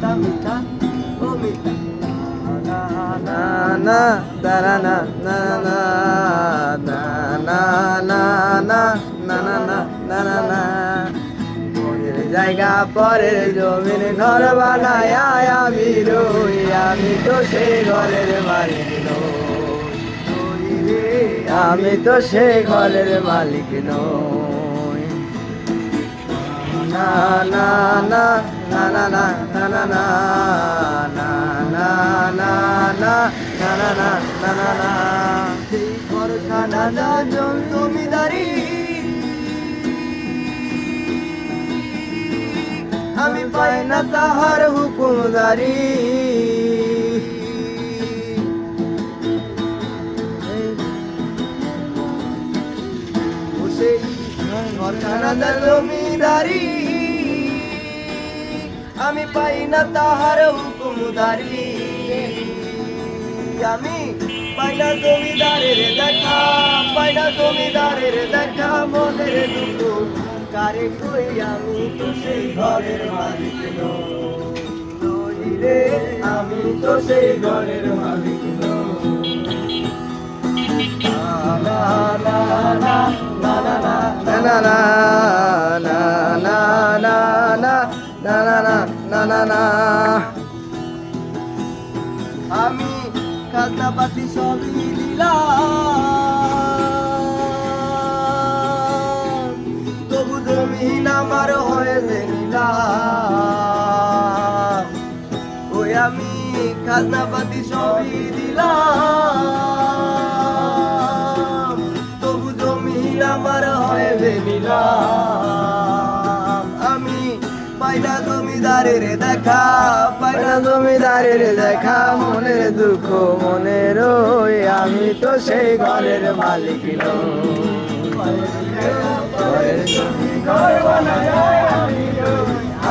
মিঠা মিঠা ও মিঠা না না না না না না না না না না না না না না না না না মনের জায়গা পরের জমিন ঘর বানায় আমি রই আমি তো সেই ঘরের মালিক নই আমি তো সেই ঘরের মালিক নই না না না না না না না না না না না না না না না না না না না সেই ঘরখানা যাজন জমিদারি আমি পাই না তাহার হুকুমদারি ও সেই ঘরখানা জমিদারি আমি পাই না তাহার হুকুমদারি আমি পাই না জমিদারের দেখা পাই না জমিদারের দেখা মনের দুঃখ কারে কই আমি তো সেই ঘরের মালিক নই রে আমি তো সেই ঘরের মালিক নই না না না না না না না না না না না না না না না না না না আমি খাজনাপাতি সবই দিলাম তবু জমিন আমার হয়েছে নিলাম ওই আমি খাজনাপাতি সবই দিলাম তবু জমিন আমার হয়েছে নিলাম আমি পাইনা জমিদারের দেখা পাইনা জমিদারের দেখা মনের দুঃখ মনের ওই আমি তো সেই ঘরের মালিক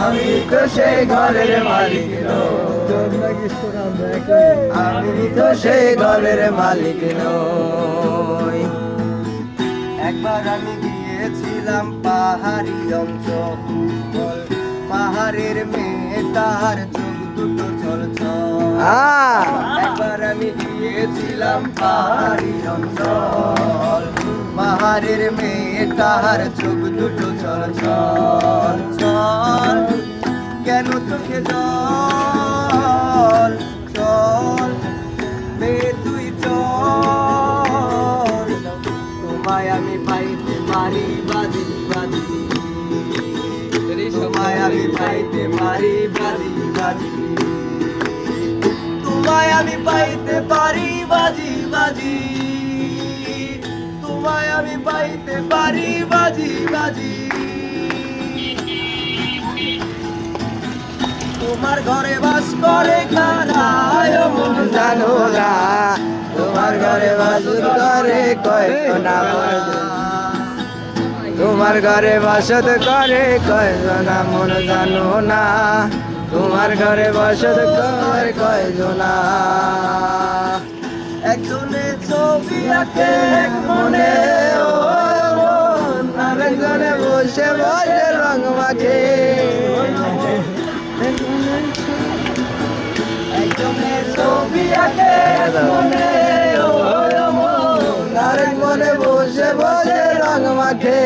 আমি তো সেই ঘরের মালিক আমি তো সেই ঘরের মালিক নই একবার আমি গিয়েছিলাম পাহাড়ি অঞ্চল পাহাড়ের মেয়ে তার চোখ দুটো ছলছল একবার আমি গিয়েছিলাম পাহাড়ি অঞ্চল পাহাড়ের মেয়ে তার চোখ দুটো ছলছল চল কেন চোখে জল চল মেয়ে তুই চল তোমায় আমি পাইতে পারি বাজি বাজি তোমায় আমি পাইতে পারি বাজি বাজি তোমায় আমি পাইতে পারি বাজি বাজি তোমায় আমি পাইতে পারি বাজি বাজি তোমার ঘরে বাস করে কারায় মন জানো না তোমার ঘরে বাস করে কয় না তোমার ঘরে বসত করে কয়জনা মন জানো না তোমার ঘরে বসত করে কয়জনা একজনে ছবি আঁকে এক মনে ও মন, আরেকজনে বসে বসে রং মাখে একজনে ছবি আঁকে এক মনে ও মন, আরেক মনে বসে বসে রং মাখে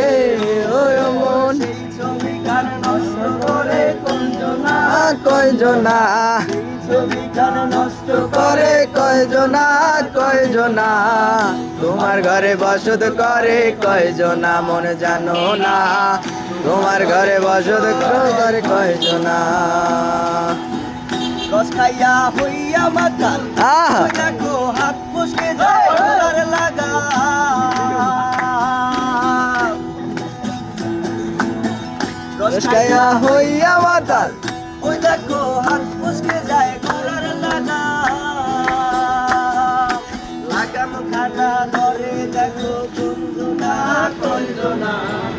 ওই মন সেই ছবি গান নষ্ট করে কঞ্জনা কয়জনা ছবি গান নষ্ট করে কয়জনা কয়জনা তোমার ঘরে বসত করে কয়জনা মন জানো না তোমার ঘরে বসত করে কয়জনা রস খাইয়া হইয়া মাতাল আহ ওই দেখো হাত ফসকে যায় গলার লাগা রস খাইয়া হইয়া মাতাল ওই দেখো হাত ফসকে যায় গলার লাগা লাগাম খানা ধরে দেখো কঞ্জনা কঞ্জনা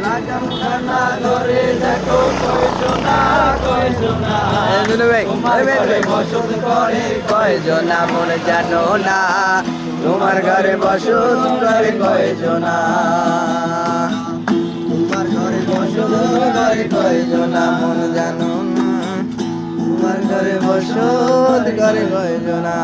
লাগাম খানা ধরে দেখো কঞ্জনা কঞ্জনা বসত করে কয়জনা মন জানো না তোমার ঘরে বসত করে কয়জনা তোমার ঘরে বসত করে কয়জনা মন জানো না তোমার ঘরে বসত করে কয়জনা